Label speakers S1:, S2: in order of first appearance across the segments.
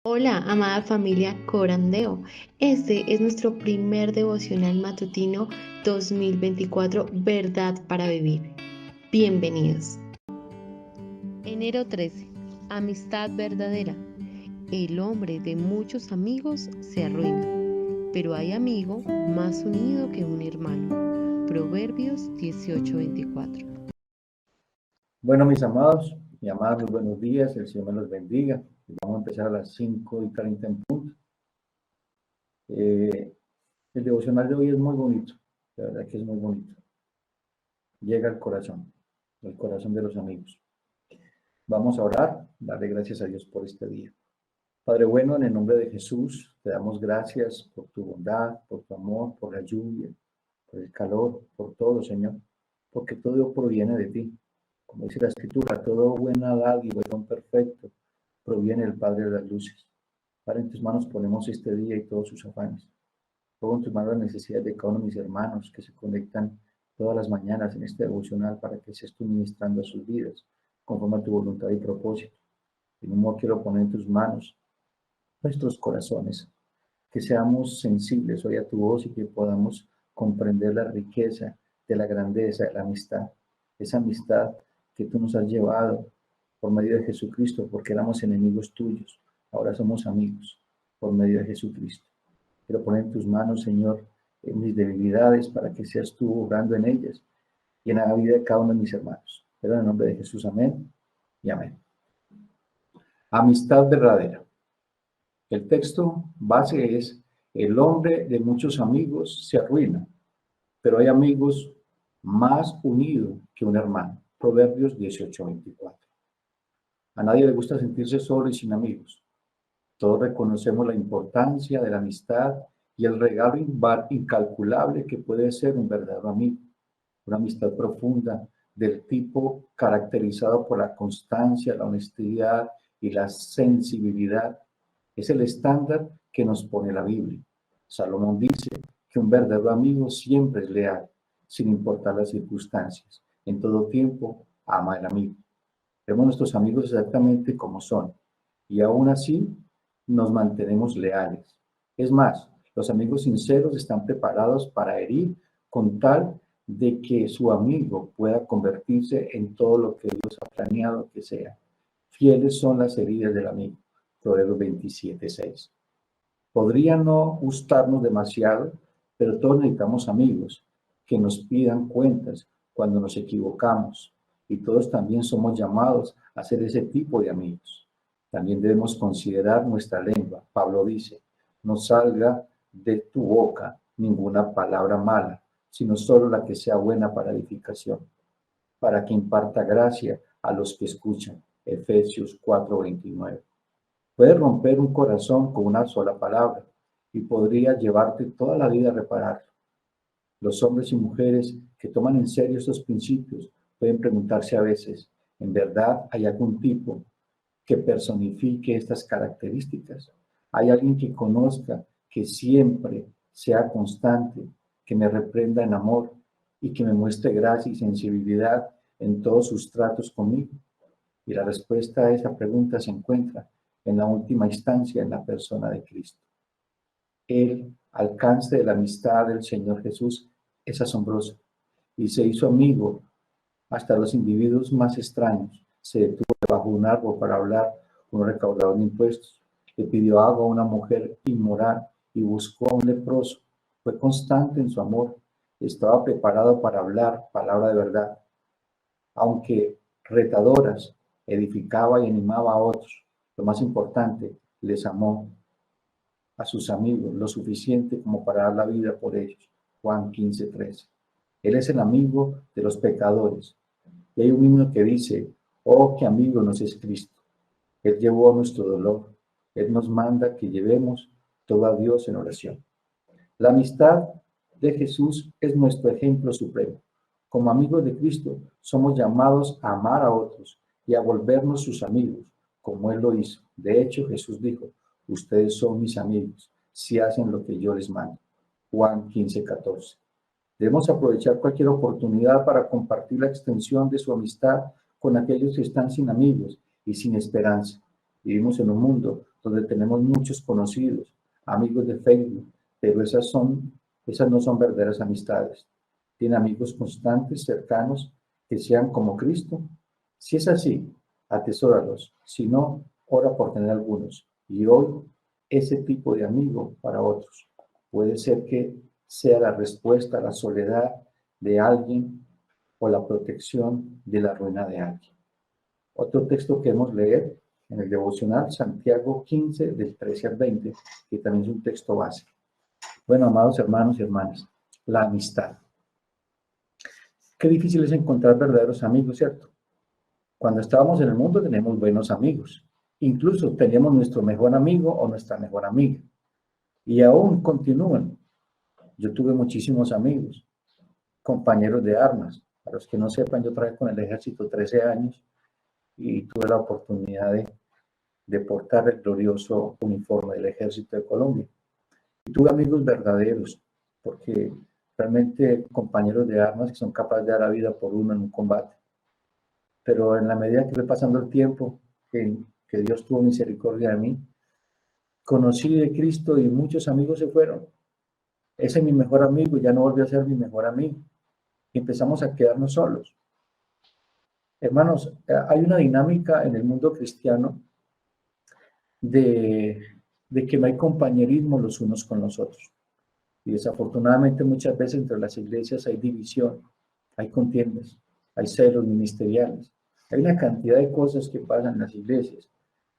S1: Hola, amada familia Corandeo. Este es nuestro primer devocional matutino 2024, Verdad para Vivir. Bienvenidos. Enero 13. Amistad verdadera. El hombre de muchos amigos se arruina, pero hay amigo más unido que un hermano. Proverbios 18:24.
S2: Bueno, mis amados y amadas, muy buenos días, el Señor me los bendiga. Vamos a empezar a las 5:30 en punto. El devocional de hoy es muy bonito, la verdad que es muy bonito. Llega al corazón de los amigos. Vamos a orar, darle gracias a Dios por este día. Padre bueno, en el nombre de Jesús, te damos gracias por tu bondad, por tu amor, por la lluvia, por el calor, por todo, Señor, porque todo proviene de ti. Como dice la Escritura, todo buena dádiva y don perfecto proviene del Padre de las luces. Padre, en tus manos ponemos este día y todos sus afanes. Pongo en tus manos la necesidad de cada uno de mis hermanos que se conectan todas las mañanas en este devocional para que seas tú ministrando a sus vidas, conforme a tu voluntad y propósito. Y no quiero poner en tus manos nuestros corazones, que seamos sensibles hoy a tu voz y que podamos comprender la riqueza de la grandeza de la amistad, esa amistad que tú nos has llevado por medio de Jesucristo, porque éramos enemigos tuyos, ahora somos amigos por medio de Jesucristo. Quiero poner en tus manos, Señor, mis debilidades para que seas tú obrando en ellas y en la vida de cada uno de mis hermanos. Pero en el nombre de Jesús, amén y amén. Amistad verdadera. El texto base es: el hombre de muchos amigos se arruina, pero hay amigos más unidos que un hermano. Proverbios 18:24. A nadie le gusta sentirse solo y sin amigos. Todos reconocemos la importancia de la amistad y el regalo incalculable que puede ser un verdadero amigo. Una amistad profunda del tipo caracterizado por la constancia, la honestidad y la sensibilidad. Es el estándar que nos pone la Biblia. Salomón dice que un verdadero amigo siempre es leal, sin importar las circunstancias. En todo tiempo ama al amigo. Vemos nuestros amigos exactamente como son y aún así nos mantenemos leales. Es más, los amigos sinceros están preparados para herir con tal de que su amigo pueda convertirse en todo lo que Dios ha planeado que sea. Fieles son las heridas del amigo. Proverbios 27:6. Podría no gustarnos demasiado, pero todos necesitamos amigos que nos pidan cuentas cuando nos equivocamos, y todos también somos llamados a ser ese tipo de amigos. También debemos considerar nuestra lengua. Pablo dice: no salga de tu boca ninguna palabra mala, sino solo la que sea buena para edificación, para que imparta gracia a los que escuchan. Efesios 4:29. Puedes romper un corazón con una sola palabra y podría llevarte toda la vida a repararlo. Los hombres y mujeres que toman en serio estos principios pueden preguntarse a veces: ¿en verdad hay algún tipo que personifique estas características? ¿Hay alguien que conozca, que siempre sea constante, que me reprenda en amor y que me muestre gracia y sensibilidad en todos sus tratos conmigo? Y la respuesta a esa pregunta se encuentra en la última instancia en la persona de Cristo. El alcance de la amistad del Señor Jesús es asombroso y se hizo amigo hasta los individuos más extraños. Se detuvo debajo de un árbol para hablar con un recaudador de impuestos. Le pidió agua a una mujer inmoral y buscó a un leproso. Fue constante en su amor. Estaba preparado para hablar palabra de verdad. Aunque retadoras, edificaba y animaba a otros. Lo más importante, les amó a sus amigos lo suficiente como para dar la vida por ellos. Juan 15:13. Él es el amigo de los pecadores. Y hay un himno que dice: oh, qué amigo nos es Cristo. Él llevó nuestro dolor. Él nos manda que llevemos todo a Dios en oración. La amistad de Jesús es nuestro ejemplo supremo. Como amigos de Cristo, somos llamados a amar a otros y a volvernos sus amigos, como Él lo hizo. De hecho, Jesús dijo: ustedes son mis amigos si hacen lo que yo les mando. Juan 15:14. Debemos aprovechar cualquier oportunidad para compartir la extensión de su amistad con aquellos que están sin amigos y sin esperanza. Vivimos en un mundo donde tenemos muchos conocidos, amigos de Facebook, pero esas no son verdaderas amistades. Tiene amigos constantes, cercanos, que sean como Cristo. Si es así, atesóralos. Si no, ora por tener algunos. Y hoy, ese tipo de amigo para otros puede ser que sea la respuesta a la soledad de alguien o la protección de la ruina de alguien. Otro texto que hemos leer en el devocional, Santiago 15, del 13 al 20, que también es un texto base. Bueno, amados hermanos y hermanas, la amistad. Qué difícil es encontrar verdaderos amigos, ¿cierto? Cuando estábamos en el mundo teníamos buenos amigos. Incluso teníamos nuestro mejor amigo o nuestra mejor amiga. Y aún continúan. Yo tuve muchísimos amigos, compañeros de armas. Para los que no sepan, yo trabajé con el ejército 13 años y tuve la oportunidad de portar el glorioso uniforme del ejército de Colombia. Y tuve amigos verdaderos, porque realmente compañeros de armas que son capaces de dar la vida por uno en un combate. Pero en la medida que fue pasando el tiempo, que Dios tuvo misericordia de mí, conocí de Cristo y muchos amigos se fueron. Ese es mi mejor amigo, ya no volvió a ser mi mejor amigo. Y empezamos a quedarnos solos. Hermanos, hay una dinámica en el mundo cristiano de que no hay compañerismo los unos con los otros. Y desafortunadamente muchas veces entre las iglesias hay división, hay contiendas, hay celos ministeriales. Hay una cantidad de cosas que pasan en las iglesias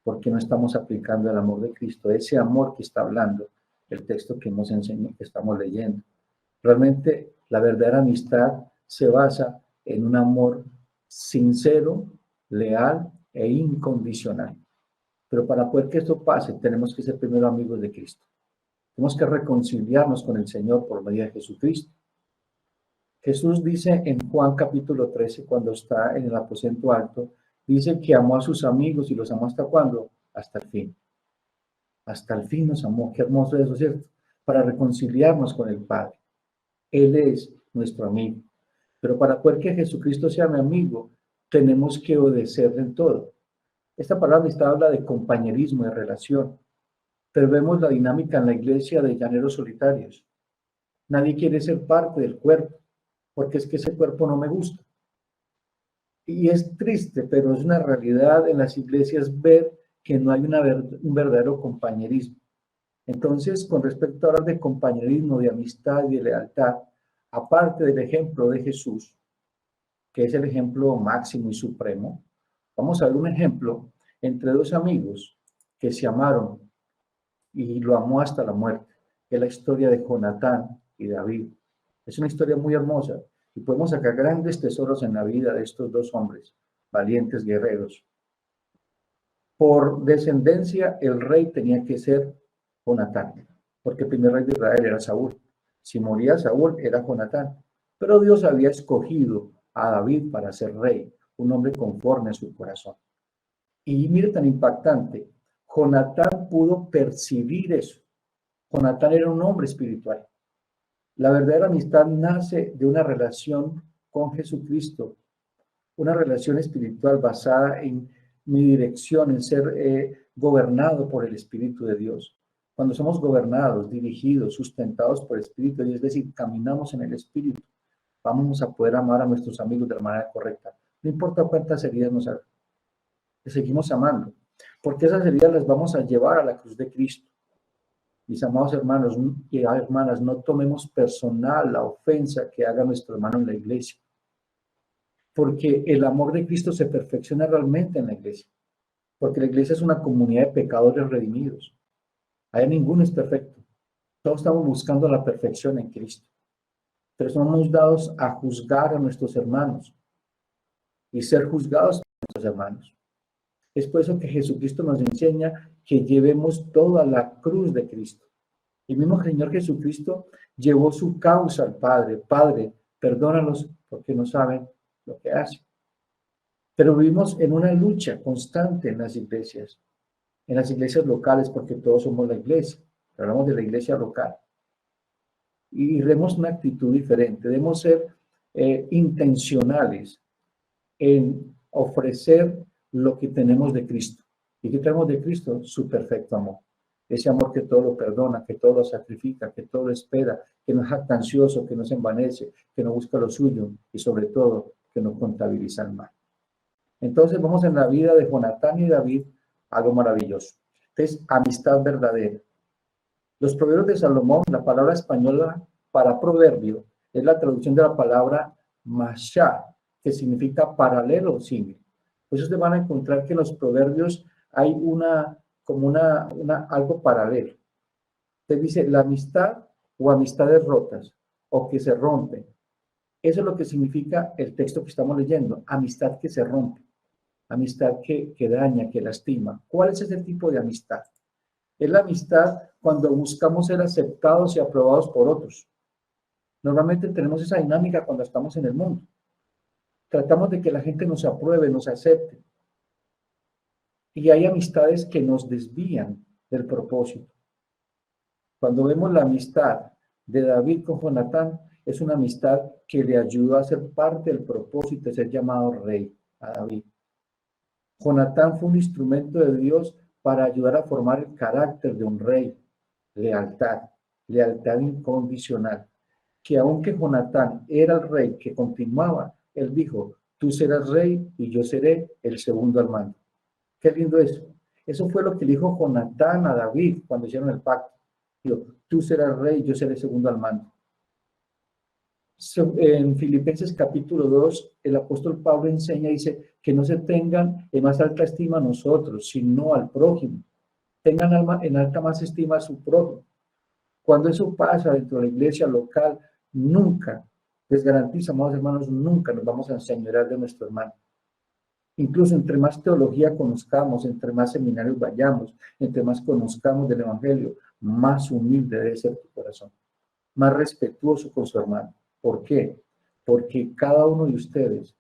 S2: porque no estamos aplicando el amor de Cristo, ese amor que está hablando el texto que hemos enseñado, que estamos leyendo. Realmente la verdadera amistad se basa en un amor sincero, leal e incondicional. Pero para poder que esto pase, tenemos que ser primero amigos de Cristo. Tenemos que reconciliarnos con el Señor por medio de Jesucristo. Jesús dice en Juan capítulo 13, cuando está en el aposento alto, dice que amó a sus amigos y los amó ¿hasta cuándo? Hasta el fin. Hasta el fin nos amó. Qué hermoso eso, ¿cierto? Para reconciliarnos con el Padre. Él es nuestro amigo. Pero para poder que Jesucristo sea mi amigo, tenemos que obedecerle en todo. Esta palabra habla de compañerismo, de relación. Pero vemos la dinámica en la iglesia de llaneros solitarios. Nadie quiere ser parte del cuerpo, porque es que ese cuerpo no me gusta. Y es triste, pero es una realidad en las iglesias ver que no hay un verdadero compañerismo. Entonces, con respecto a hablar de compañerismo, de amistad y de lealtad, aparte del ejemplo de Jesús, que es el ejemplo máximo y supremo, vamos a ver un ejemplo entre dos amigos que se amaron y lo amó hasta la muerte. Es la historia de Jonatán y David. Es una historia muy hermosa y podemos sacar grandes tesoros en la vida de estos dos hombres, valientes guerreros. Por descendencia, el rey tenía que ser Jonatán, porque el primer rey de Israel era Saúl. Si moría Saúl, era Jonatán. Pero Dios había escogido a David para ser rey, un hombre conforme a su corazón. Y mire tan impactante, Jonatán pudo percibir eso. Jonatán era un hombre espiritual. La verdadera amistad nace de una relación con Jesucristo, una relación espiritual basada en mi dirección, en ser gobernado por el Espíritu de Dios. Cuando somos gobernados, dirigidos, sustentados por el Espíritu, es decir, caminamos en el Espíritu, vamos a poder amar a nuestros amigos de la manera correcta. No importa cuántas heridas nos hagan, seguimos amando, porque esas heridas las vamos a llevar a la cruz de Cristo. Mis amados hermanos y hermanas, no tomemos personal la ofensa que haga nuestro hermano en la iglesia, porque el amor de Cristo se perfecciona realmente en la iglesia, porque la iglesia es una comunidad de pecadores redimidos. Ahí ninguno es perfecto. Todos estamos buscando la perfección en Cristo, pero somos dados a juzgar a nuestros hermanos y ser juzgados por nuestros hermanos. Es por eso que Jesucristo nos enseña que llevemos toda la cruz de Cristo. El mismo Señor Jesucristo llevó su causa al Padre. Padre, perdónalos porque no saben lo que hacen. Pero vivimos en una lucha constante en las iglesias locales, porque todos somos la iglesia. Hablamos de la iglesia local. Y debemos una actitud diferente. Debemos ser intencionales en ofrecer lo que tenemos de Cristo. ¿Y qué tenemos de Cristo? Su perfecto amor. Ese amor que todo lo perdona, que todo lo sacrifica, que todo lo espera, que no es jactancioso, que no se envanece, que no busca lo suyo y sobre todo que no contabiliza el mal. Entonces vamos en la vida de Jonatán y David, algo maravilloso. Es amistad verdadera. Los proverbios de Salomón, la palabra española para proverbio, es la traducción de la palabra mashá, que significa paralelo o símil. Por eso ustedes van a encontrar que en los proverbios hay algo paralelo. Usted dice la amistad o amistades rotas o que se rompen. Eso es lo que significa el texto que estamos leyendo, amistad que se rompe, amistad que daña, que lastima. ¿Cuál es ese tipo de amistad? Es la amistad cuando buscamos ser aceptados y aprobados por otros. Normalmente tenemos esa dinámica cuando estamos en el mundo. Tratamos de que la gente nos apruebe, nos acepte. Y hay amistades que nos desvían del propósito. Cuando vemos la amistad de David con Jonatán, es una amistad que le ayudó a ser parte del propósito de ser llamado rey a David. Jonatán fue un instrumento de Dios para ayudar a formar el carácter de un rey, lealtad incondicional, que aunque Jonatán era el rey que continuaba, él dijo, tú serás rey y yo seré el segundo al mando. Qué lindo eso. Eso fue lo que le dijo Jonatán a David cuando hicieron el pacto. Dijo, tú serás rey, yo seré segundo al mando. En Filipenses capítulo 2, el apóstol Pablo enseña, dice, que no se tengan en más alta estima a nosotros, sino al prójimo. Tengan en alta más estima a su prójimo. Cuando eso pasa dentro de la iglesia local, nunca, les garantizo, amados hermanos, nunca nos vamos a enseñorear de nuestro hermano. Incluso entre más teología conozcamos, entre más seminarios vayamos, entre más conozcamos del Evangelio, más humilde debe ser tu corazón, más respetuoso con su hermano. ¿Por qué? Porque cada uno de ustedes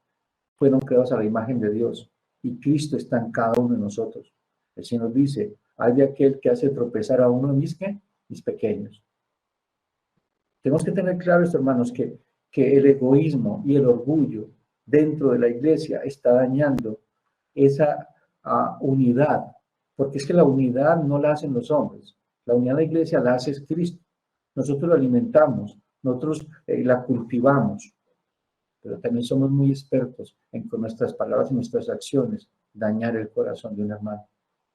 S2: fueron creados a la imagen de Dios y Cristo está en cada uno de nosotros. El Señor dice, hay de aquel que hace tropezar a uno de mis pequeños. Tenemos que tener claro, hermanos, que el egoísmo y el orgullo dentro de la iglesia está dañando esa unidad, porque es que la unidad no la hacen los hombres, la unidad de la iglesia la hace Cristo. Nosotros la alimentamos, nosotros la cultivamos, pero también somos muy expertos en con nuestras palabras y nuestras acciones dañar el corazón de un hermano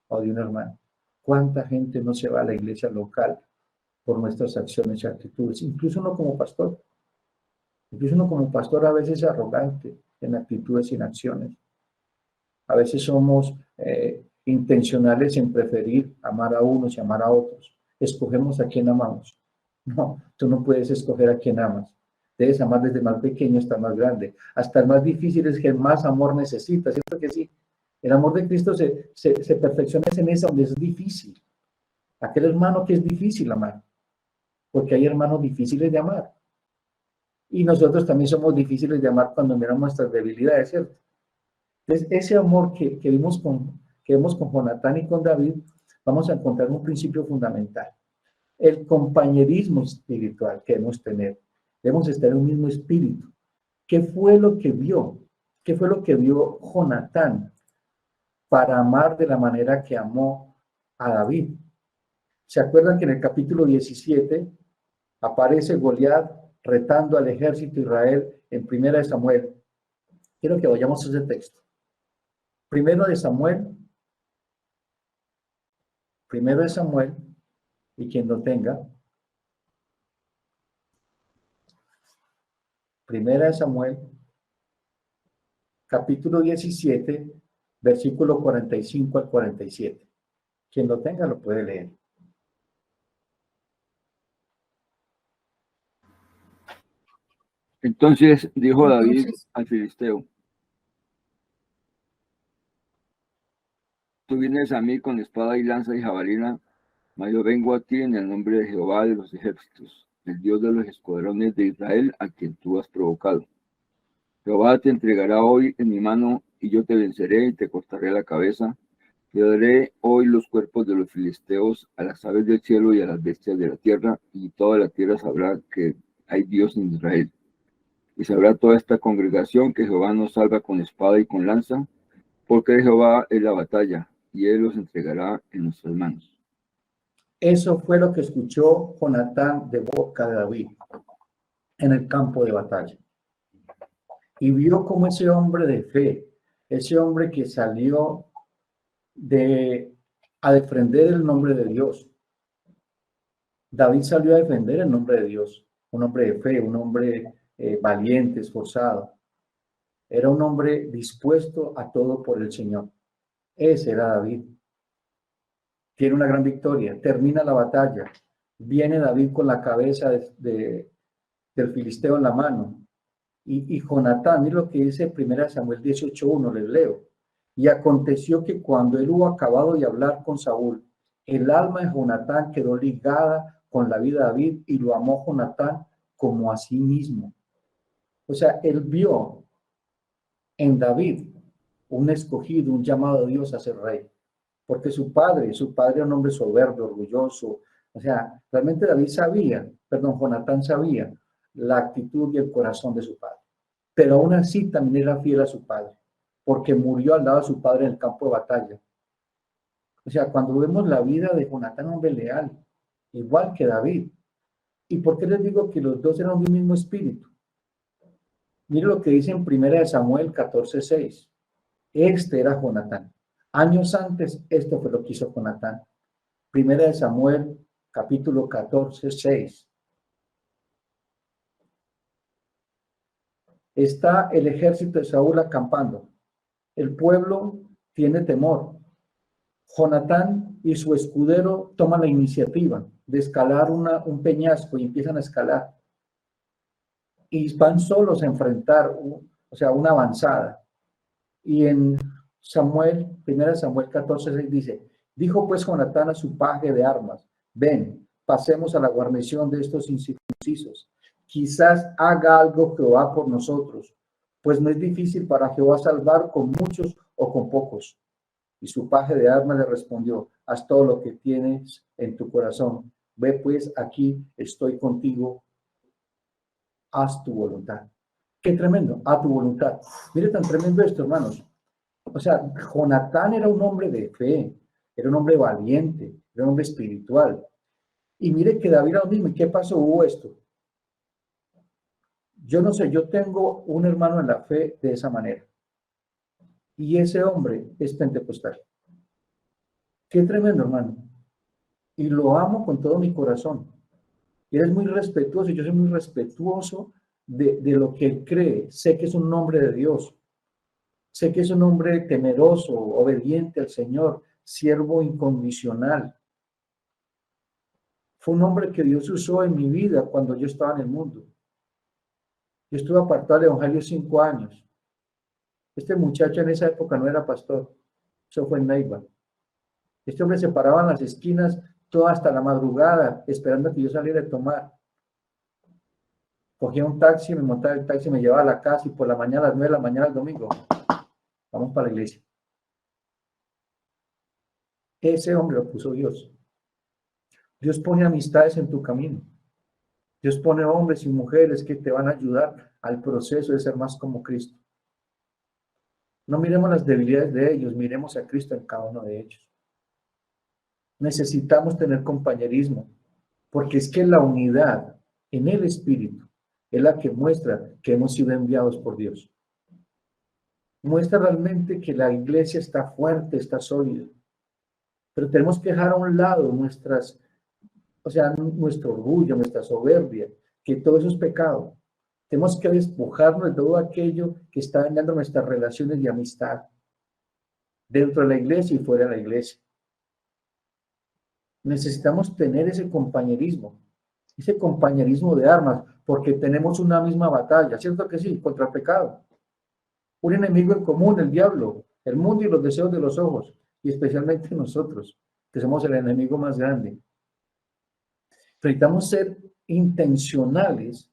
S2: o de una hermana. ¿Cuánta gente no se va a la iglesia local por nuestras acciones y actitudes? Incluso uno como pastor. Incluso uno como pastor a veces es arrogante en actitudes y en acciones. A veces somos intencionales en preferir amar a unos y amar a otros. Escogemos a quién amamos. No, tú no puedes escoger a quién amas. Debes amar desde más pequeño hasta más grande. Hasta el más difícil es que más amor necesita. ¿Cierto que sí? El amor de Cristo se perfecciona en esa donde es difícil. Aquel hermano que es difícil amar. Porque hay hermanos difíciles de amar. Y nosotros también somos difíciles de amar cuando miramos nuestras debilidades, ¿cierto? Entonces, ese amor que vemos con Jonatán y con David, vamos a encontrar un principio fundamental. El compañerismo espiritual que debemos tener. Debemos estar en un mismo espíritu. ¿Qué fue lo que vio? ¿Qué fue lo que vio Jonatán para amar de la manera que amó a David? ¿Se acuerdan que en el capítulo 17 aparece Goliat retando al ejército de Israel en Primera de Samuel? Quiero que vayamos a ese texto. Primero de Samuel, y quien lo tenga. Primera de Samuel, capítulo 17, versículo 45 al 47. Quien lo tenga lo puede leer.
S3: Entonces dijo David al filisteo, tú vienes a mí con espada y lanza y jabalina, mas yo vengo a ti en el nombre de Jehová de los ejércitos, el Dios de los escuadrones de Israel, a quien tú has provocado. Jehová te entregará hoy en mi mano, y yo te venceré y te cortaré la cabeza. Te daré hoy los cuerpos de los filisteos a las aves del cielo y a las bestias de la tierra, y toda la tierra sabrá que hay Dios en Israel. Y sabrá toda esta congregación que Jehová nos salva con espada y con lanza, porque de Jehová es la batalla, y él los entregará en nuestras manos.
S2: Eso fue lo que escuchó Jonatán de boca de David en el campo de batalla. Y vio como ese hombre de fe, ese hombre que salió a defender el nombre de Dios. David salió a defender el nombre de Dios, un hombre de fe, un hombre valiente, esforzado. Era un hombre dispuesto a todo por el Señor. Ese era David. Tiene una gran victoria, termina la batalla. Viene David con la cabeza del filisteo en la mano. Y Jonatán, mira lo que dice 1 Samuel 18:1, les leo. Y aconteció que cuando él hubo acabado de hablar con Saúl, el alma de Jonatán quedó ligada con la vida de David y lo amó Jonatán como a sí mismo. O sea, él vio en David un escogido, un llamado de Dios a ser rey. Porque su padre era un hombre soberbio, orgulloso. O sea, realmente Jonatán sabía la actitud y el corazón de su padre. Pero aún así también era fiel a su padre, porque murió al lado de su padre en el campo de batalla. O sea, cuando vemos la vida de Jonatán, un hombre leal, igual que David. ¿Y por qué les digo que los dos eran de un mismo espíritu? Mire lo que dice en 1 Samuel 14:6. Este era Jonatán. Años antes, esto fue lo que hizo Jonatán. 1 Samuel capítulo 14:6. Está el ejército de Saúl acampando. El pueblo tiene temor. Jonatán y su escudero toman la iniciativa de escalar un peñasco y empiezan a escalar. Y van solos a enfrentar, una avanzada. Y en 1 Samuel 14:6 dice, dijo pues Jonatán a su paje de armas, ven, pasemos a la guarnición de estos incircuncisos. Quizás haga algo Jehová por nosotros, pues no es difícil para Jehová salvar con muchos o con pocos. Y su paje de armas le respondió, haz todo lo que tienes en tu corazón. Ve pues, aquí estoy contigo, haz tu voluntad. Qué tremendo, haz tu voluntad. Mire tan tremendo esto, hermanos. O sea, Jonatán era un hombre de fe, era un hombre valiente, era un hombre espiritual. Y mire que David era lo mismo. ¿Y qué pasó? Hubo esto. Yo no sé, yo tengo un hermano en la fe de esa manera. Y ese hombre es pentecostal. Qué tremendo, hermano. Y lo amo con todo mi corazón. Y él es muy respetuoso, y yo soy muy respetuoso de lo que él cree. Sé que es un hombre de Dios. Sé que es un hombre temeroso, obediente al Señor, siervo incondicional. Fue un hombre que Dios usó en mi vida cuando yo estaba en el mundo. Yo estuve apartado del Evangelio 5 años. Este muchacho en esa época no era pastor. Eso fue en Neiva. Este hombre se paraba en las esquinas toda hasta la madrugada, esperando que yo saliera a tomar. Cogía un taxi, me montaba el taxi, me llevaba a la casa y por la mañana, a las 9 de la mañana, el domingo, vamos para la iglesia. Ese hombre lo puso Dios. Dios pone amistades en tu camino. Dios pone hombres y mujeres que te van a ayudar al proceso de ser más como Cristo. No miremos las debilidades de ellos, miremos a Cristo en cada uno de ellos. Necesitamos tener compañerismo, porque es que la unidad en el Espíritu es la que muestra que hemos sido enviados por Dios. Muestra realmente que la iglesia está fuerte, está sólida. Pero tenemos que dejar a un lado nuestro orgullo, nuestra soberbia, que todo eso es pecado. Tenemos que despojarnos de todo aquello que está dañando nuestras relaciones de amistad, dentro de la iglesia y fuera de la iglesia. Necesitamos tener ese compañerismo de armas, porque tenemos una misma batalla, ¿cierto que sí? Contra el pecado. Un enemigo en común, el diablo, el mundo y los deseos de los ojos, y especialmente nosotros, que somos el enemigo más grande. Necesitamos ser intencionales.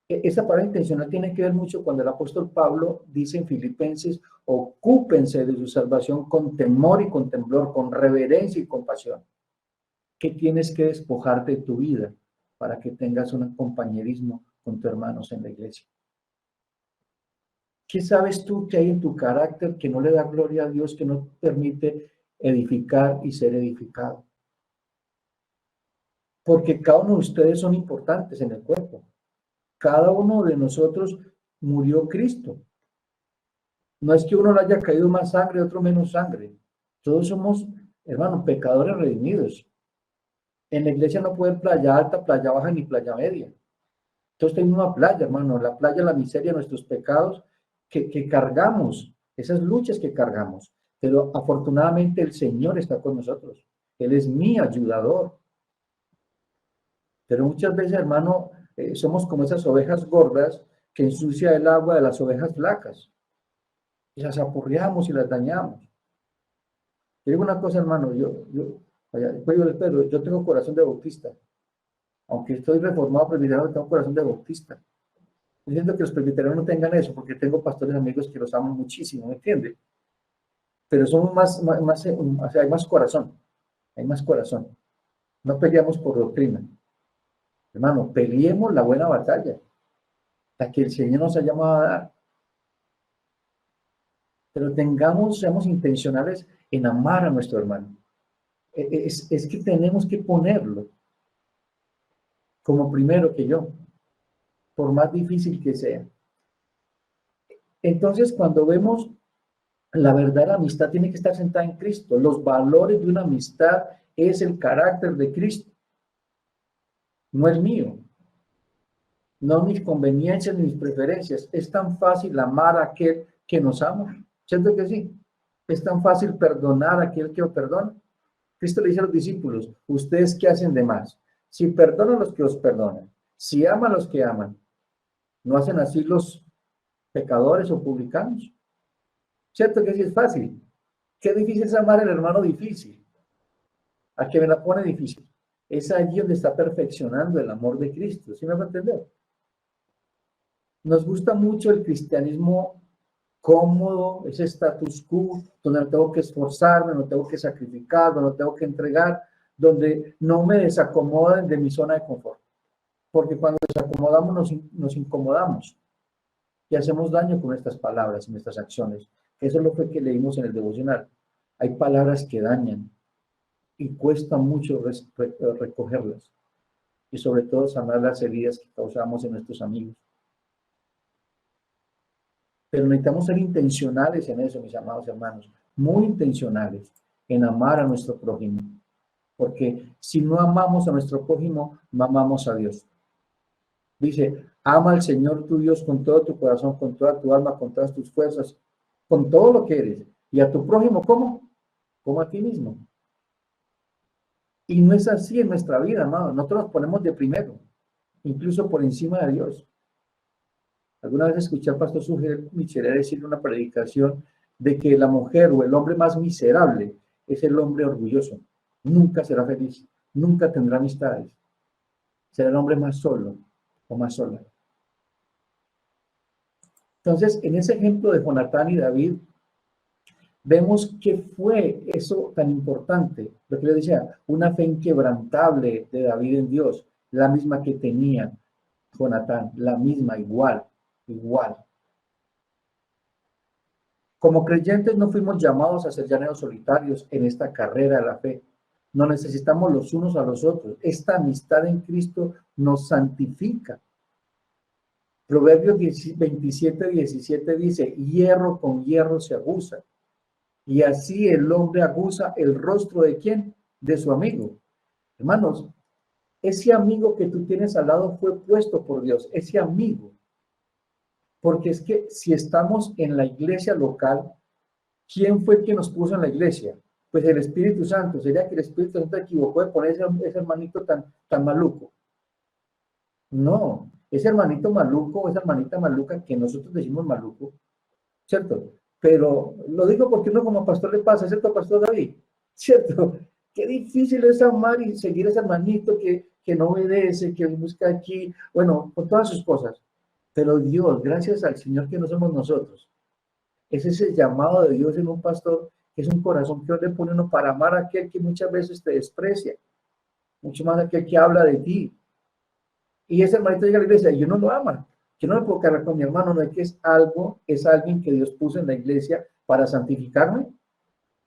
S2: Esta palabra intencional tiene que ver mucho cuando el apóstol Pablo dice en Filipenses, ocúpense de su salvación con temor y con temblor, con reverencia y compasión. ¿Qué tienes que despojarte de tu vida para que tengas un compañerismo con tus hermanos en la iglesia? ¿Qué sabes tú que hay en tu carácter que no le da gloria a Dios, que no permite edificar y ser edificado. Porque cada uno de ustedes son importantes en el cuerpo. Cada uno de nosotros murió Cristo. No es que uno le haya caído más sangre, otro menos sangre. Todos somos, hermanos, pecadores redimidos. En la iglesia no puede haber playa alta, playa baja ni playa media. Entonces tenemos una playa, hermano. La playa, la miseria, nuestros pecados que cargamos, esas luchas que cargamos. Pero afortunadamente el Señor está con nosotros. Él es mi ayudador. Pero muchas veces, hermano, somos como esas ovejas gordas que ensucia el agua de las ovejas flacas. Y las apurreamos y las dañamos. Te digo una cosa, hermano, yo tengo corazón de bautista. Aunque estoy reformado presbiteriano, tengo corazón de bautista. Yo siento que los presbiterianos no tengan eso, porque tengo pastores amigos que los amo muchísimo, ¿me entiende? Pero somos o sea, hay más corazón. Hay más corazón. No peleamos por doctrina. Hermano, peleemos la buena batalla, la que el Señor nos ha llamado a dar. Pero seamos intencionales en amar a nuestro hermano. Es que tenemos que ponerlo como primero que yo, por más difícil que sea. Entonces, cuando vemos la verdadera amistad, tiene que estar sentada en Cristo. Los valores de una amistad es el carácter de Cristo, no el mío. No mis conveniencias ni mis preferencias. Es tan fácil amar a aquel que nos ama. ¿Cierto que sí? Es tan fácil perdonar a aquel que os perdona. Cristo le dice a los discípulos, ¿ustedes qué hacen de más? Si perdonan a los que os perdonan, si aman a los que aman, ¿no hacen así los pecadores o publicanos? ¿Cierto que sí es fácil? Qué difícil es amar al hermano difícil. A que me la pone difícil. Es allí donde está perfeccionando el amor de Cristo. ¿Sí me va a entender? Nos gusta mucho el cristianismo cómodo, ese status quo, donde no tengo que esforzarme, no tengo que sacrificar, no tengo que entregar, donde no me desacomoden de mi zona de confort. Porque cuando desacomodamos nos incomodamos y hacemos daño con nuestras palabras y nuestras acciones. Eso es lo que leímos en el devocional. Hay palabras que dañan y cuesta mucho recogerlas y sobre todo sanar las heridas que causamos en nuestros amigos. Pero necesitamos ser intencionales en eso, mis amados hermanos, muy intencionales en amar a nuestro prójimo. Porque si no amamos a nuestro prójimo, no amamos a Dios. Dice, ama al Señor tu Dios con todo tu corazón, con toda tu alma, con todas tus fuerzas, con todo lo que eres. Y a tu prójimo, ¿cómo? Como a ti mismo. Y no es así en nuestra vida, amado. Nosotros nos ponemos de primero, incluso por encima de Dios. Alguna vez escuché al pastor Michelet decir en una predicación de que la mujer o el hombre más miserable es el hombre orgulloso. Nunca será feliz, nunca tendrá amistades. Será el hombre más solo o más sola. Entonces, en ese ejemplo de Jonatán y David, vemos que fue eso tan importante. Lo que les decía, una fe inquebrantable de David en Dios, la misma que tenía Jonatán, la misma, igual. Como creyentes no fuimos llamados a ser llaneros solitarios en esta carrera de la fe. Nos necesitamos los unos a los otros. Esta amistad en Cristo nos santifica. Proverbios 27:17 dice, hierro con hierro se aguza. Y así el hombre aguza el rostro ¿de quién? De su amigo. Hermanos, ese amigo que tú tienes al lado fue puesto por Dios, ese amigo. Porque es que si estamos en la iglesia local, ¿quién fue el que nos puso en la iglesia? Pues el Espíritu Santo. ¿Sería que el Espíritu Santo se equivocó de poner ese hermanito tan maluco? No, ese hermanito maluco, esa hermanita maluca que nosotros decimos maluco, ¿cierto? Pero lo digo porque uno como pastor le pasa, ¿cierto, pastor David? ¿Cierto? Qué difícil es amar y seguir a ese hermanito que no obedece, que busca aquí, bueno, con todas sus cosas. Pero Dios, gracias al Señor que no somos nosotros, es ese llamado de Dios en un pastor, que es un corazón que Dios le pone uno para amar a aquel que muchas veces te desprecia, mucho más aquel que habla de ti. Y ese hermanito llega a la iglesia y yo no lo ama. Yo no me puedo cargar con mi hermano, no es que es alguien que Dios puso en la iglesia para santificarme.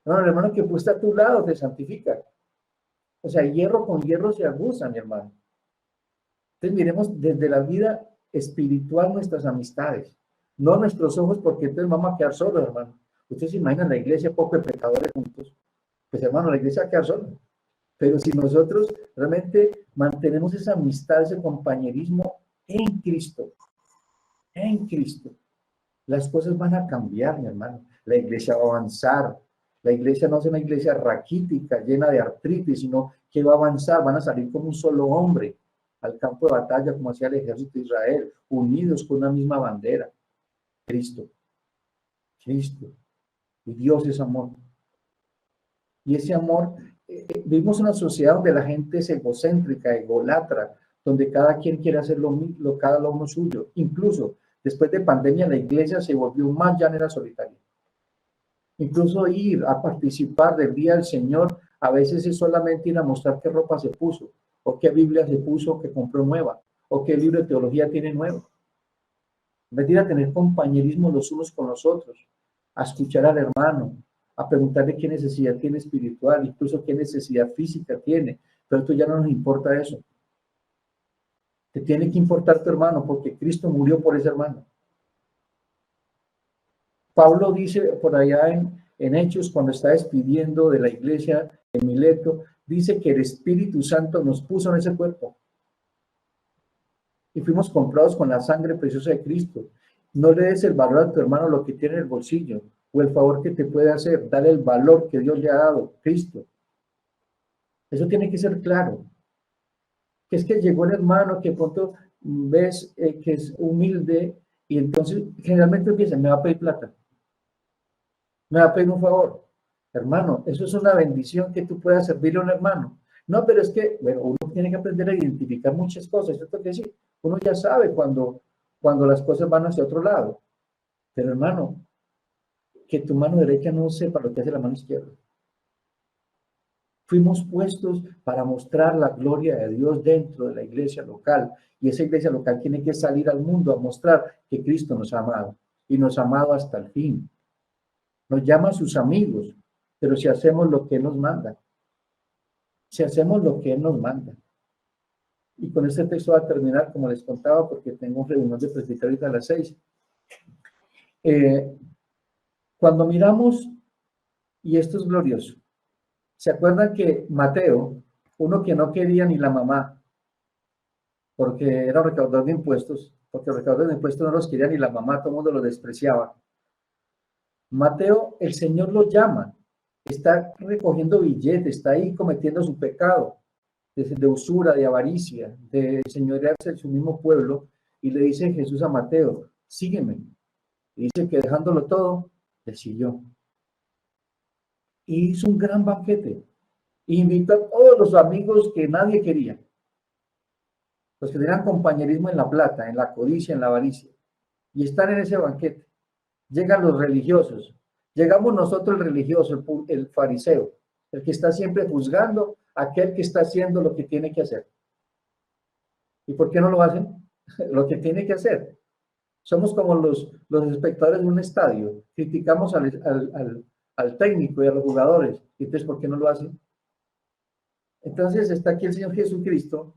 S2: No, el hermano que está a tu lado te santifica. O sea, hierro con hierro se aguza, mi hermano. Entonces miremos desde la vida espiritual nuestras amistades, no nuestros ojos, porque entonces vamos a quedar solos, hermano. Ustedes se imaginan la iglesia, poco de pecadores juntos. Pues hermano, la iglesia va a quedar sola. Pero si nosotros realmente mantenemos esa amistad, ese compañerismo en Cristo, las cosas van a cambiar, mi hermano. La iglesia va a avanzar. La iglesia no es una iglesia raquítica, llena de artritis, sino que va a avanzar, van a salir como un solo hombre al campo de batalla, como hacía el ejército de Israel, unidos con una misma bandera. Cristo, Cristo. Y Dios es amor. Y ese amor, vivimos una sociedad donde la gente es egocéntrica, ególatra, donde cada quien quiere hacer cada uno suyo. Incluso después de pandemia, la iglesia se volvió más llanera solitaria. Incluso ir a participar del Día del Señor, a veces es solamente ir a mostrar qué ropa se puso, o qué Biblia se puso que compró nueva, o qué libro de teología tiene nuevo. En vez de ir a tener compañerismo los unos con los otros, a escuchar al hermano, a preguntarle qué necesidad tiene espiritual, incluso qué necesidad física tiene. Pero esto ya no nos importa eso. Te tiene que importar tu hermano, porque Cristo murió por ese hermano. Pablo dice por allá en Hechos, cuando está despidiendo de la iglesia en Mileto, dice que el Espíritu Santo nos puso en ese cuerpo. Y fuimos comprados con la sangre preciosa de Cristo. No le des el valor a tu hermano lo que tiene en el bolsillo o el favor que te puede hacer. Dale el valor que Dios le ha dado, Cristo. Eso tiene que ser claro. Que es que llegó el hermano que pronto ves que es humilde y entonces generalmente empieza, me va a pedir plata. Me va a pedir un favor. Hermano, eso es una bendición que tú puedas servirle a un hermano. No, pero es que, bueno, uno tiene que aprender a identificar muchas cosas. ¿Cierto que sí? Uno ya sabe cuando las cosas van hacia otro lado. Pero hermano, que tu mano derecha no sepa lo que hace la mano izquierda. Fuimos puestos para mostrar la gloria de Dios dentro de la iglesia local. Y esa iglesia local tiene que salir al mundo a mostrar que Cristo nos ha amado. Y nos ha amado hasta el fin. Nos llama a sus amigos, pero si hacemos lo que Él nos manda. Si hacemos lo que Él nos manda. Y con este texto va a terminar, como les contaba, porque tengo un reunión de presbiterio a las 6. Cuando miramos, y esto es glorioso, ¿se acuerdan que Mateo, uno que no quería ni la mamá, porque era un recaudador de impuestos, porque los recaudadores de impuestos no los quería ni la mamá, todo el mundo lo despreciaba? Mateo, el Señor lo llama, está recogiendo billetes, está ahí cometiendo su pecado de usura, de avaricia, de señorearse de su mismo pueblo, y le dice Jesús a Mateo, sígueme. Y dice que dejándolo todo, le siguió. Y hizo un gran banquete. Invitó a todos los amigos que nadie quería. Los que tenían compañerismo en la plata, en la codicia, en la avaricia. Y están en ese banquete. Llegan los religiosos. Llegamos nosotros el religioso, el fariseo, el que está siempre juzgando a aquel que está haciendo lo que tiene que hacer. ¿Y por qué no lo hacen? Lo que tiene que hacer. Somos como los espectadores de un estadio. Criticamos al técnico y a los jugadores. ¿Y entonces por qué no lo hacen? Entonces está aquí el Señor Jesucristo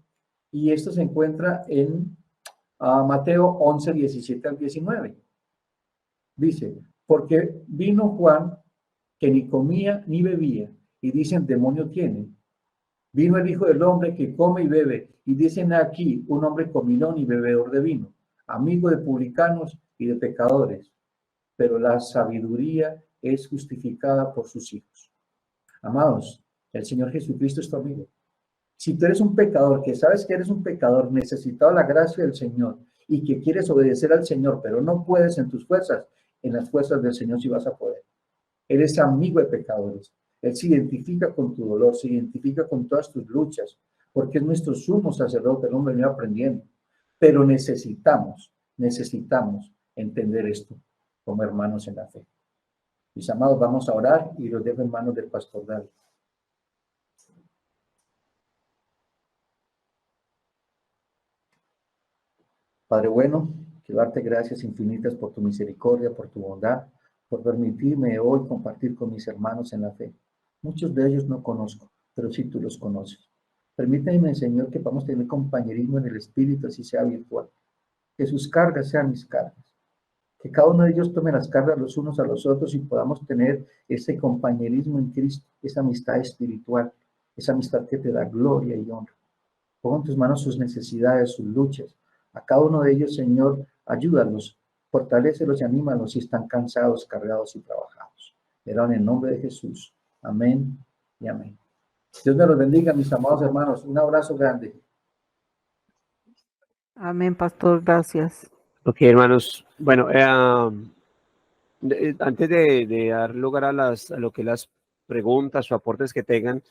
S2: y esto se encuentra en Mateo 11, 17 al 19. Dice, porque vino Juan que ni comía ni bebía y dicen demonio tiene. Vino el Hijo del Hombre que come y bebe y dicen aquí un hombre comilón y bebedor de vino, amigo de publicanos y de pecadores, pero la sabiduría es justificada por sus hijos. Amados, el Señor Jesucristo es tu amigo. Si tú eres un pecador, que sabes que eres un pecador necesitado de la gracia del Señor y que quieres obedecer al Señor, pero no puedes en tus fuerzas, en las fuerzas del Señor sí vas a poder. Eres amigo de pecadores. Él se identifica con tu dolor, se identifica con todas tus luchas, porque es nuestro sumo sacerdote, el hombre venido aprendiendo. Pero necesitamos entender esto como hermanos en la fe. Mis amados, vamos a orar y los dejo en manos del pastor David. Padre bueno, quiero darte gracias infinitas por tu misericordia, por tu bondad, por permitirme hoy compartir con mis hermanos en la fe. Muchos de ellos no conozco, pero sí tú los conoces. Permíteme, Señor, que podamos tener compañerismo en el Espíritu, así sea virtual. Que sus cargas sean mis cargas. Que cada uno de ellos tome las cargas los unos a los otros y podamos tener ese compañerismo en Cristo, esa amistad espiritual, esa amistad que te da gloria y honra. Pon en tus manos sus necesidades, sus luchas. A cada uno de ellos, Señor, ayúdalos, fortalécelos y anímalos si están cansados, cargados y trabajados. En el nombre de Jesús. Amén y amén. Dios me los bendiga, mis amados hermanos. Un abrazo grande.
S4: Amén, pastor, gracias.
S5: Ok, hermanos. Bueno, antes de dar lugar a lo que las preguntas o aportes que tengan,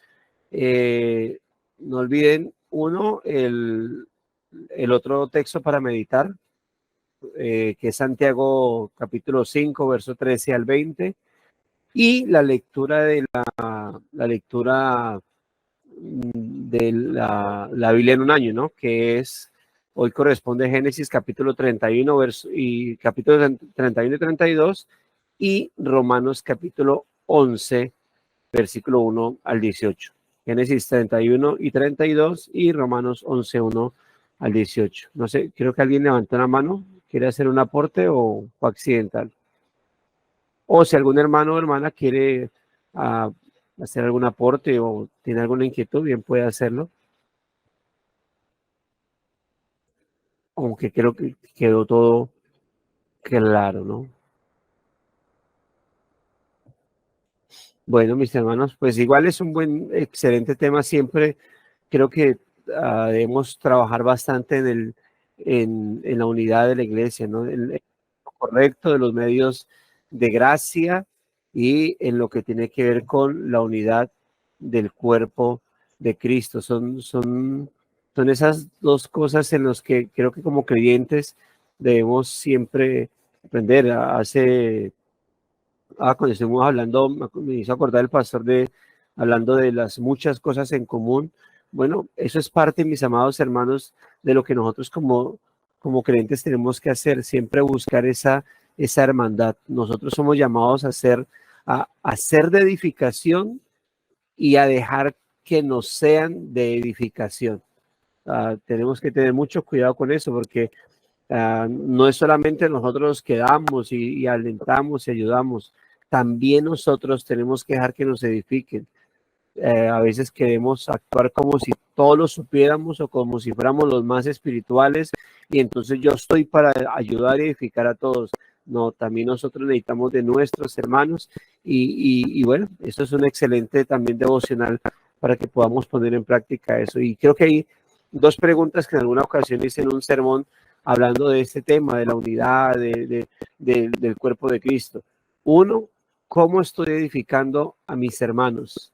S5: no olviden, uno, el otro texto para meditar, que es Santiago capítulo 5, verso 13 al 20, y la lectura de la lectura de la Biblia en un año, ¿no? Que es, hoy corresponde Génesis capítulo 31 y capítulos 31 y 32 y Romanos capítulo 11 versículo 1 al 18. Génesis 31 y 32 y Romanos 11, 1 al 18. No sé, creo que alguien levantó una mano, quiere hacer un aporte o fue accidental. O si algún hermano o hermana quiere hacer algún aporte o tiene alguna inquietud, bien puede hacerlo. Aunque creo que quedó todo claro, ¿no? Bueno, mis hermanos, pues igual es un excelente tema. Siempre creo que debemos trabajar bastante en la unidad de la iglesia, ¿no? En lo correcto de los medios de gracia y en lo que tiene que ver con la unidad del cuerpo de Cristo. Son esas dos cosas en las que creo que como creyentes debemos siempre aprender. Cuando estuvimos hablando, me hizo acordar el pastor hablando de las muchas cosas en común. Bueno, eso es parte, mis amados hermanos, de lo que nosotros como creyentes tenemos que hacer, siempre buscar esa hermandad. Nosotros somos llamados a ser de edificación y a dejar que nos sean de edificación. Tenemos que tener mucho cuidado con eso, porque no es solamente nosotros que damos y alentamos y ayudamos, también nosotros tenemos que dejar que nos edifiquen. A veces queremos actuar como si todos lo supiéramos o como si fuéramos los más espirituales y entonces yo estoy para ayudar y edificar a todos. No, también nosotros necesitamos de nuestros hermanos y bueno, eso es un excelente también devocional para que podamos poner en práctica eso. Y creo que hay dos preguntas que en alguna ocasión hice en un sermón hablando de este tema, de la unidad, del cuerpo de Cristo. Uno, ¿cómo estoy edificando a mis hermanos?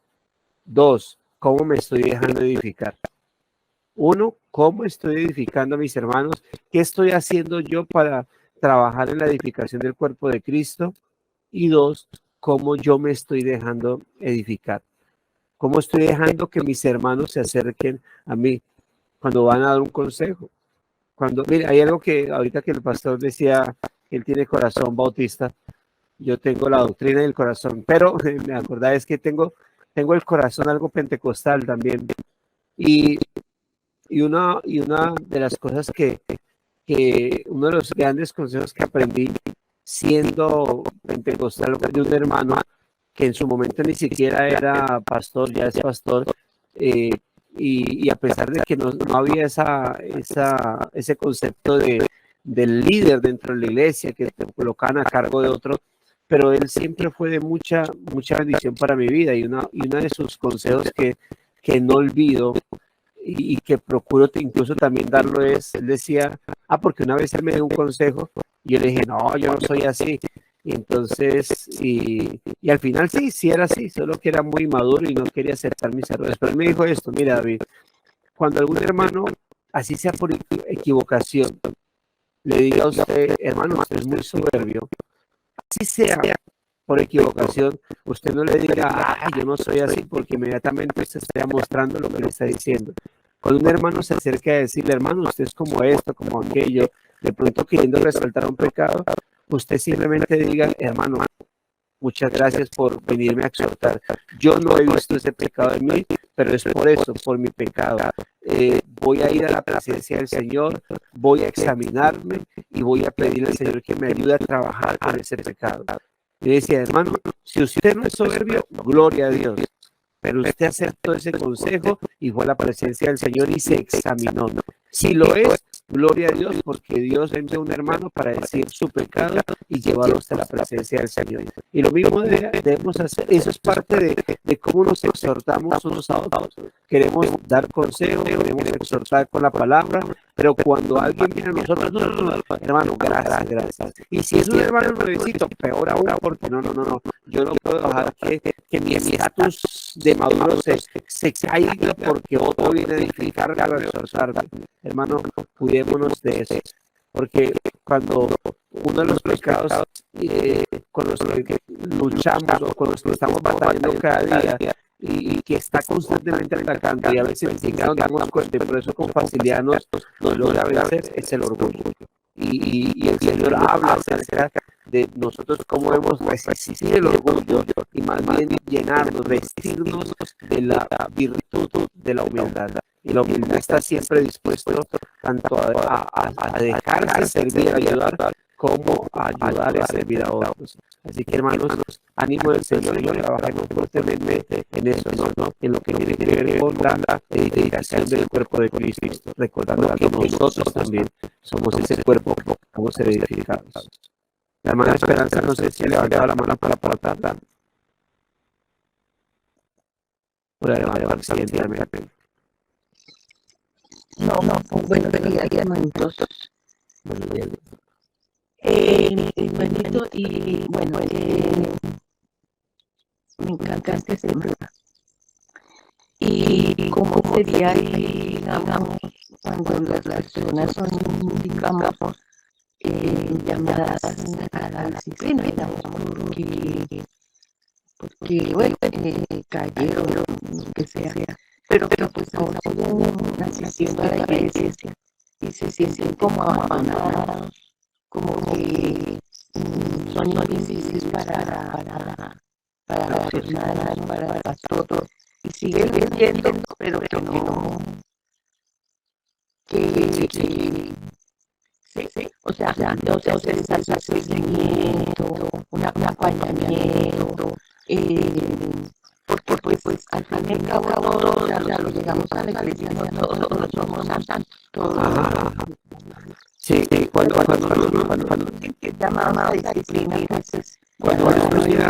S5: Dos, ¿cómo me estoy dejando edificar? Uno, ¿cómo estoy edificando a mis hermanos? ¿Qué estoy haciendo yo para trabajar en la edificación del cuerpo de Cristo? Y dos, ¿cómo yo me estoy dejando edificar? ¿Cómo estoy dejando que mis hermanos se acerquen a mí cuando van a dar un consejo? Mira, hay algo que ahorita que el pastor decía que él tiene corazón bautista, yo tengo la doctrina del corazón, pero me acordaba es que tengo el corazón algo pentecostal también. Y una de las cosas que uno de los grandes consejos que aprendí siendo pentecostal de un hermano que en su momento ni siquiera era pastor, ya es pastor, y a pesar de que no había ese concepto del líder dentro de la iglesia que te colocaban a cargo de otro, pero él siempre fue de mucha bendición para mi vida y uno de sus consejos que no olvido y que procuro incluso también darlo es, él decía, porque una vez él me dio un consejo y yo le dije, no, yo no soy así. Y entonces, y al final sí era así, solo que era muy maduro y no quería aceptar mis errores. Pero él me dijo esto, mira David, cuando algún hermano, así sea por equivocación, le diga a usted, hermano, usted es muy soberbio, así sea por equivocación, usted no le diga, yo no soy así, porque inmediatamente usted está mostrando lo que le está diciendo. Cuando un hermano se acerca a decirle, hermano, usted es como esto, como aquello, de pronto queriendo resaltar un pecado, usted simplemente diga, hermano, muchas gracias por venirme a exhortar. Yo no he visto ese pecado en mí, pero es por eso, por mi pecado. Voy a ir a la presencia del Señor, voy a examinarme y voy a pedirle al Señor que me ayude a trabajar con ese pecado. Y decía, hermano, si usted no es soberbio, gloria a Dios. Pero usted aceptó ese consejo y fue a la presencia del Señor y se examinó. Si lo es, gloria a Dios, porque Dios envió a un hermano para decir su pecado y llevarlo hasta la presencia del Señor. Y lo mismo debemos hacer. Eso es parte de cómo nos exhortamos unos a otros. Queremos dar consejos, queremos exhortar con la palabra, pero cuando alguien viene a nosotros, no, hermano, gracias. Y si es un hermano nuevecito, peor aún, porque no. Yo no puedo dejar que mi estatus de maduro se caiga porque otro viene a edificar para exhortarme. Hermano, cuidémonos de eso, porque cuando uno de los pecados con los que luchamos o con los que estamos batallando cada día y que está constantemente atacando y a veces ni siquiera nos damos cuenta, por eso con facilidad nos logra vencer, es el orgullo. Y el Señor habla acerca de nosotros cómo debemos resistir el orgullo y más bien llenarnos, vestirnos de la virtud de la humildad. Y la humildad está siempre dispuesto tanto a dejarse servir, a ayudar, como a ayudar a servir a otros. Así que, hermanos, ánimo del Señor y trabajemos fuertemente en eso, ¿no? En lo que tiene que ver con la edificación del cuerpo de Cristo, recordando que nosotros también somos ese cuerpo que vamos a ser edificados. La hermana Esperanza, no sé si levantaba la mano para tratar. Por la hermana siguiente.
S6: No, buenos días, hermanitos. Hermanito, y bueno, me encanta este tema. Y cómo sería ahí, digamos, cuando las personas son, digamos, llamadas a la disciplina, digamos, porque bueno, cayeron, lo que sea. Pero pues ahora siguen asistiendo a la iglesia y se sienten como abandonados, como que son invisibles para las hermanas, para el pastor, y siguen viendo, pero que no, o sea, no se les hace seguimiento, un acompañamiento, porque pues al fin y al cabo todos ya lo llegamos a la iglesia, no todos somos santos, todos.
S5: Sí, cuando
S6: llamamos a la disciplina, entonces,
S5: cuando uno estudia,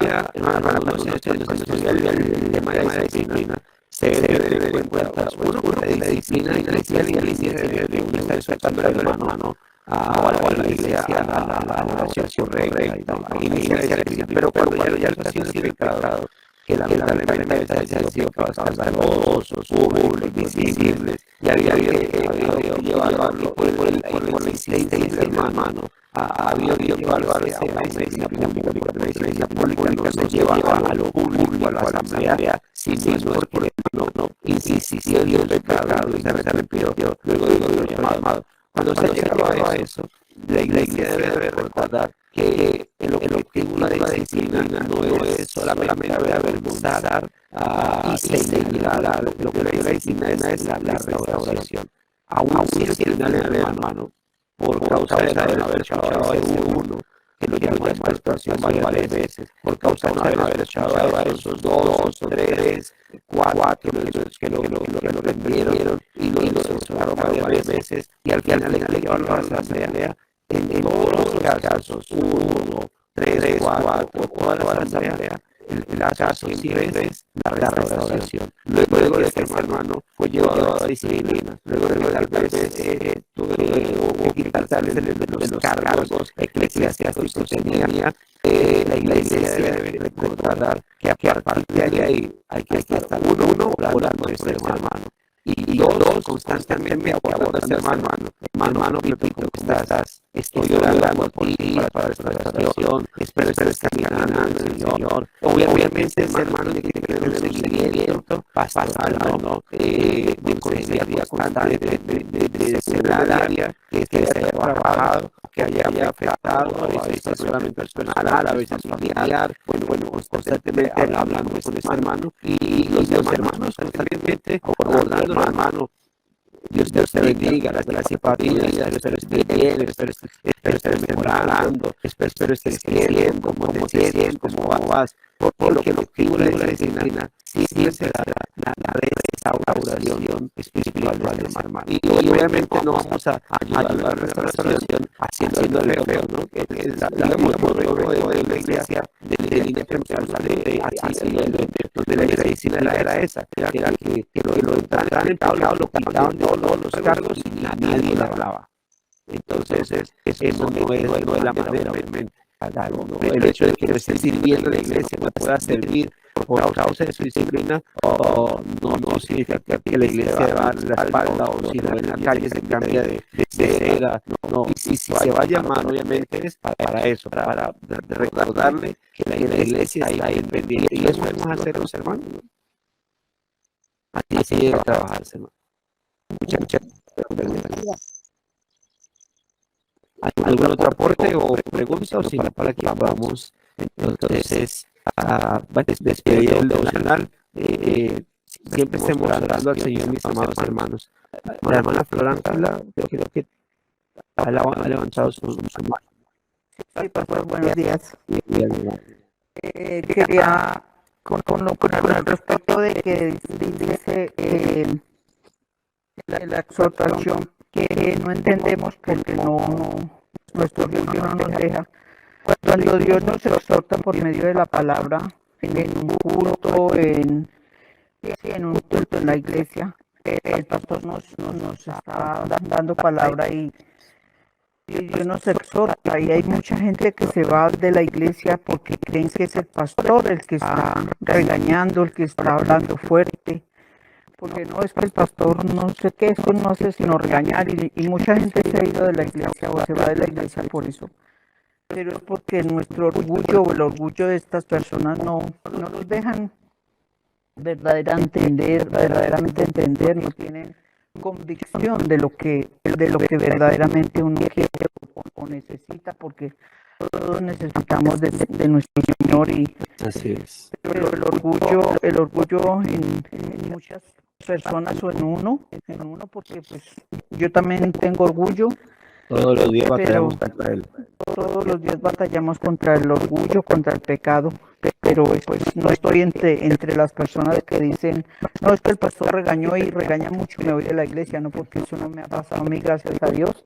S5: el tema de la disciplina, se debe tener en cuenta uno por la disciplina inicial de uno está exhortando al hermano a la iglesia, a la oración correcta y iniciar la disciplina, pero cuando ya está haciendo el pecado, que lamentablemente ha sido escandalosos, públicos, visibles, y había llevado por la insistencia del hermano, había llevado a una iglesia pública, la iglesia pública no se llevaba a lo público, a la asamblea, si no es porque el hermano insistió en el pecado y se arrepintió, luego lo llamado. Cuando se llegaba a eso, la iglesia debe recordar que el objetivo de la disciplina no es solamente avergonzar y señalar, lo que la disciplina es la restauración. Aún si el final del hermano, por causa de haber echado a uno, que lo llamó a expiación varias veces, por causa de haber echado a esos 2, 3, 4, que lo rendieron y lo exhortaron varias veces, y al final le llevaron a la asamblea. En todos los casos, 1, 3, 4, toda la asamblea, la caso siempre es la restauración. Luego de que el hermano fue llevado a la disciplina, luego de que tal vez tuvo que quitarse de los cargos eclesiásticos que tenía, la iglesia debe recordar que a partir de ahí hay que estar uno orando por este hermano. Y dos, constantemente abordando hermano, Pepito, estoy orando por ti, para la restauración, espero estar caminando, Señor. Obviamente, ese hermano tiene que tener un seguimiento pastoral, de consejería constante, de secundaria, que se haya trabajado, que haya afectado, a veces solamente personal, a veces familiar, bueno, constantemente hablando con este hermano y los hermanos constantemente abordando al hermano. Dios te bendiga, las gracias para ti, espero estés bien, espero estés mejorando, espero estés creciendo, cómo te sientes, cómo vas, porque el objetivo de la disciplina siempre será la restauración espiritual del hermano. Y obviamente no vamos a ayudar a la restauración haciendo el feo, ¿no? Que es de la iglesia del Independiente donde la disciplina era esa, era que lo entraran en pecado, lo quitaban todos los cargos y nadie le hablaba. Entonces, eso no es la manera, obviamente. El hecho de que no esté sirviendo en la iglesia, no pueda servir por causa de su disciplina, no significa que la iglesia va a dar la espalda, o si no en la calle se cambia de seda, no. Y si se va a llamar, obviamente es para eso, para recordarle que la iglesia está ahí pendiente, y eso vamos a hacer los hermanos. Así debe trabajarse, hermano. Muchas gracias. ¿Algún otro aporte o pregunta, o si no, para que vamos entonces a despedir el devocional? Siempre estemos orando al Señor, mis amados hermanos. La hermana Flor Ángela, yo creo que ha levantado su mano.
S4: Sí, pastor, buenos días. Quería con el respecto de que dice la exhortación que no entendemos porque nuestro Dios no nos deja. Cuando Dios nos exhorta por medio de la palabra, en un culto, en un culto en la iglesia, el pastor nos está dando palabra y Dios nos exhorta, y hay mucha gente que se va de la iglesia porque creen que es el pastor el que está regañando, el que está hablando fuerte, porque no es que el pastor no sé qué, eso no hace sino regañar, y mucha gente se ha ido de la iglesia o se va de la iglesia por eso, pero es porque nuestro orgullo o el orgullo de estas personas no nos dejan verdaderamente entender, no tienen convicción de lo que verdaderamente uno quiere o necesita, porque todos necesitamos de nuestro Señor. Y
S5: así es.
S4: Pero el orgullo en muchas personas o en uno, porque pues yo también tengo orgullo.
S5: Todos los días batallamos contra él.
S4: Todos los días batallamos contra el orgullo, contra el pecado, pero pues no estoy entre las personas que dicen, no, es que el pastor regañó y regaña mucho, me voy de la iglesia, no, porque eso no me ha pasado a mí, gracias a Dios.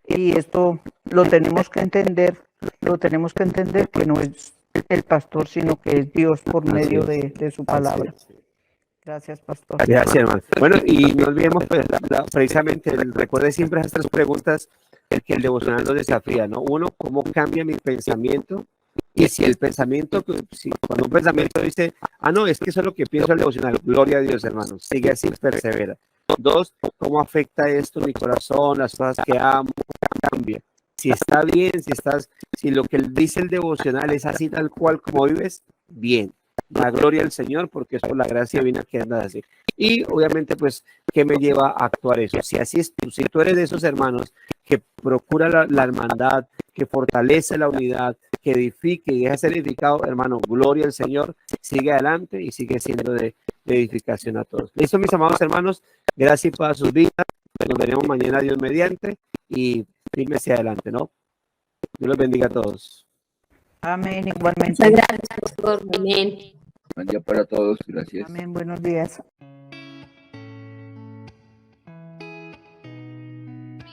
S4: Y esto lo tenemos que entender que no es el pastor, sino que es Dios por medio de su palabra. Gracias, pastor.
S5: Gracias, hermano. Bueno, y no olvidemos, pues, precisamente, recuerde siempre estas preguntas que el devocional nos desafía, ¿no? Uno, ¿cómo cambia mi pensamiento? Y si el pensamiento, cuando un pensamiento dice, no, es que eso es lo que pienso el devocional, gloria a Dios, hermano, sigue así, persevera. Dos, ¿cómo afecta esto mi corazón, las cosas que amo, cambia? Si está bien, si lo que dice el devocional es así tal cual como vives, bien. La gloria al Señor, porque es por la gracia divina que andas así. Y obviamente, pues, ¿qué me lleva a actuar eso? Si así es, si tú eres de esos hermanos que procura la hermandad, que fortalece la unidad, que edifique y deja ser edificado, hermano, gloria al Señor, sigue adelante y sigue siendo de edificación a todos. Listo, mis amados hermanos, gracias para sus vidas. Nos veremos mañana, Dios mediante, y firme hacia adelante, ¿no? Dios los bendiga a todos.
S4: Amén, igualmente.
S1: Muchas gracias, pastor. Amén.
S3: Buen día para todos, gracias.
S4: Amén, buenos días.